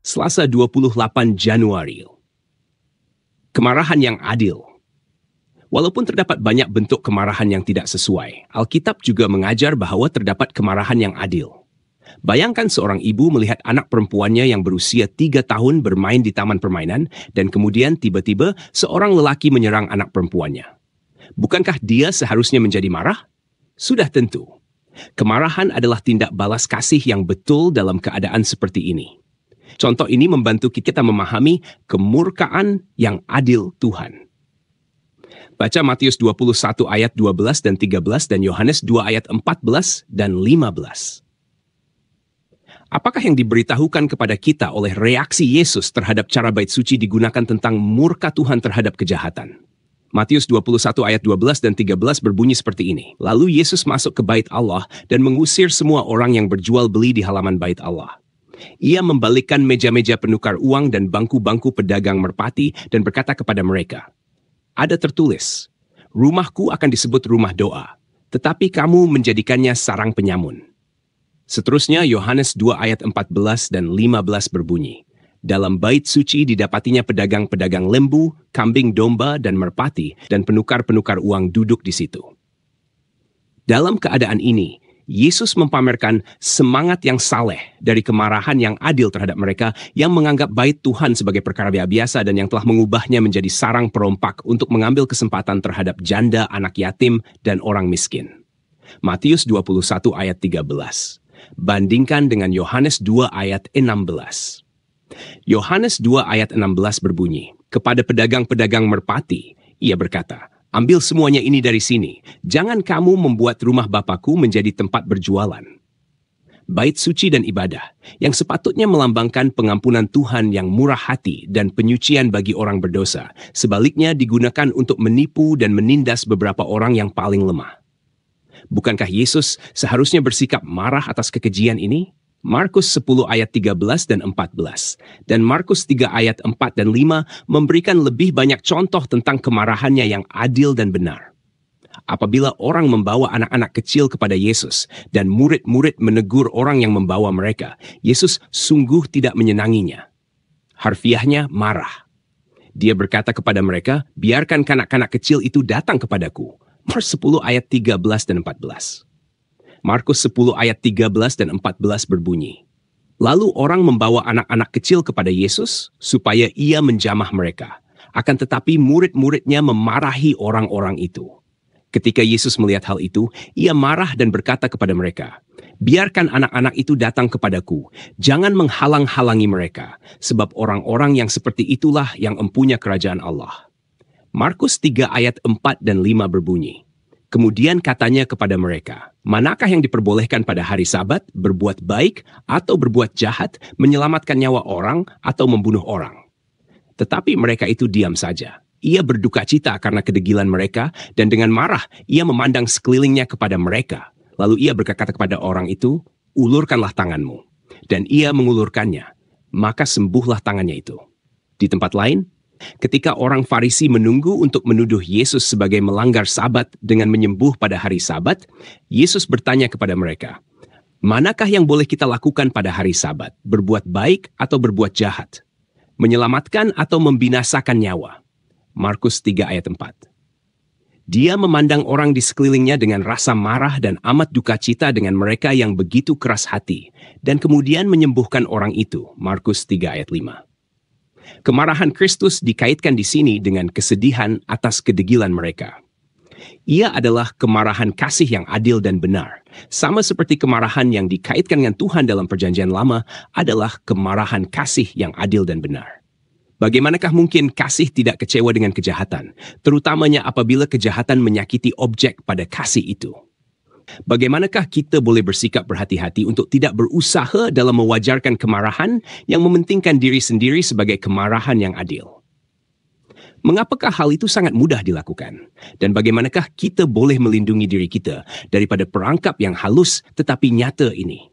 Selasa 28 Januari. Kemarahan yang adil. Walaupun terdapat banyak bentuk kemarahan yang tidak sesuai, Alkitab juga mengajar bahwa terdapat kemarahan yang adil. Bayangkan seorang ibu melihat anak perempuannya yang berusia 3 tahun bermain di taman permainan, dan kemudian tiba-tiba seorang lelaki menyerang anak perempuannya. Bukankah dia seharusnya menjadi marah? Sudah tentu. Kemarahan adalah tindak balas kasih yang betul dalam keadaan seperti ini. Contoh ini membantu kita memahami kemurkaan yang adil Tuhan. Baca Matius 21 ayat 12 dan 13 dan Yohanes 2 ayat 14 dan 15. Apakah yang diberitahukan kepada kita oleh reaksi Yesus terhadap cara bait suci digunakan tentang murka Tuhan terhadap kejahatan? Matius 21 ayat 12 dan 13 berbunyi seperti ini. Lalu Yesus masuk ke bait Allah dan mengusir semua orang yang berjual beli di halaman bait Allah. Ia membalikkan meja-meja penukar uang dan bangku-bangku pedagang merpati dan berkata kepada mereka, "Ada tertulis, rumahku akan disebut rumah doa, tetapi kamu menjadikannya sarang penyamun." Seterusnya Yohanes 2 ayat 14 dan 15 berbunyi, "Dalam bait suci didapatinya pedagang-pedagang lembu, kambing domba dan merpati, dan penukar-penukar uang duduk di situ." Dalam keadaan ini, Yesus mempamerkan semangat yang saleh dari kemarahan yang adil terhadap mereka yang menganggap bait Tuhan sebagai perkara biasa dan yang telah mengubahnya menjadi sarang perompak untuk mengambil kesempatan terhadap janda, anak yatim, dan orang miskin. Matius 21 ayat 13. Bandingkan dengan Yohanes 2 ayat 16. Yohanes 2 ayat 16 berbunyi, "Kepada pedagang-pedagang merpati, ia berkata, 'Ambil semuanya ini dari sini. Jangan kamu membuat rumah Bapakku menjadi tempat berjualan.'" Bait suci dan ibadah, yang sepatutnya melambangkan pengampunan Tuhan yang murah hati dan penyucian bagi orang berdosa, sebaliknya digunakan untuk menipu dan menindas beberapa orang yang paling lemah. Bukankah Yesus seharusnya bersikap marah atas kekejian ini? Markus 10 ayat 13 dan 14, dan Markus 3 ayat 4 dan 5 memberikan lebih banyak contoh tentang kemarahannya yang adil dan benar. Apabila orang membawa anak-anak kecil kepada Yesus dan murid-murid menegur orang yang membawa mereka, Yesus sungguh tidak menyenanginya. Harfiahnya marah. Dia berkata kepada mereka, "Biarkan kanak-kanak kecil itu datang kepadaku." Markus 10 ayat 13 dan 14. Markus 10 ayat 13 dan 14 berbunyi, "Lalu orang membawa anak-anak kecil kepada Yesus supaya ia menjamah mereka. Akan tetapi murid-muridnya memarahi orang-orang itu. Ketika Yesus melihat hal itu, ia marah dan berkata kepada mereka, 'Biarkan anak-anak itu datang kepadaku. Jangan menghalang-halangi mereka, sebab orang-orang yang seperti itulah yang empunya kerajaan Allah.'" Markus 3 ayat 4 dan 5 berbunyi, "Kemudian katanya kepada mereka, 'Manakah yang diperbolehkan pada hari Sabat, berbuat baik atau berbuat jahat, menyelamatkan nyawa orang atau membunuh orang?' Tetapi mereka itu diam saja. Ia berduka cita karena kedegilan mereka, dan dengan marah ia memandang sekelilingnya kepada mereka. Lalu ia berkata kepada orang itu, 'Ulurkanlah tanganmu.' Dan ia mengulurkannya, maka sembuhlah tangannya itu." Di tempat lain, ketika orang Farisi menunggu untuk menuduh Yesus sebagai melanggar Sabat dengan menyembuh pada hari Sabat, Yesus bertanya kepada mereka, "Manakah yang boleh kita lakukan pada hari Sabat? Berbuat baik atau berbuat jahat? Menyelamatkan atau membinasakan nyawa?" Markus 3 ayat 4. Dia memandang orang di sekelilingnya dengan rasa marah dan amat duka cita dengan mereka yang begitu keras hati, dan kemudian menyembuhkan orang itu. Markus 3 ayat 5. Kemarahan Kristus dikaitkan di sini dengan kesedihan atas kedegilan mereka. Ia adalah kemarahan kasih yang adil dan benar. Sama seperti kemarahan yang dikaitkan dengan Tuhan dalam Perjanjian Lama adalah kemarahan kasih yang adil dan benar. Bagaimanakah mungkin kasih tidak kecewa dengan kejahatan, terutamanya apabila kejahatan menyakiti objek pada kasih itu? Bagaimanakah kita boleh bersikap berhati-hati untuk tidak berusaha dalam mewajarkan kemarahan yang mementingkan diri sendiri sebagai kemarahan yang adil? Mengapakah hal itu sangat mudah dilakukan? Dan bagaimanakah kita boleh melindungi diri kita daripada perangkap yang halus tetapi nyata ini?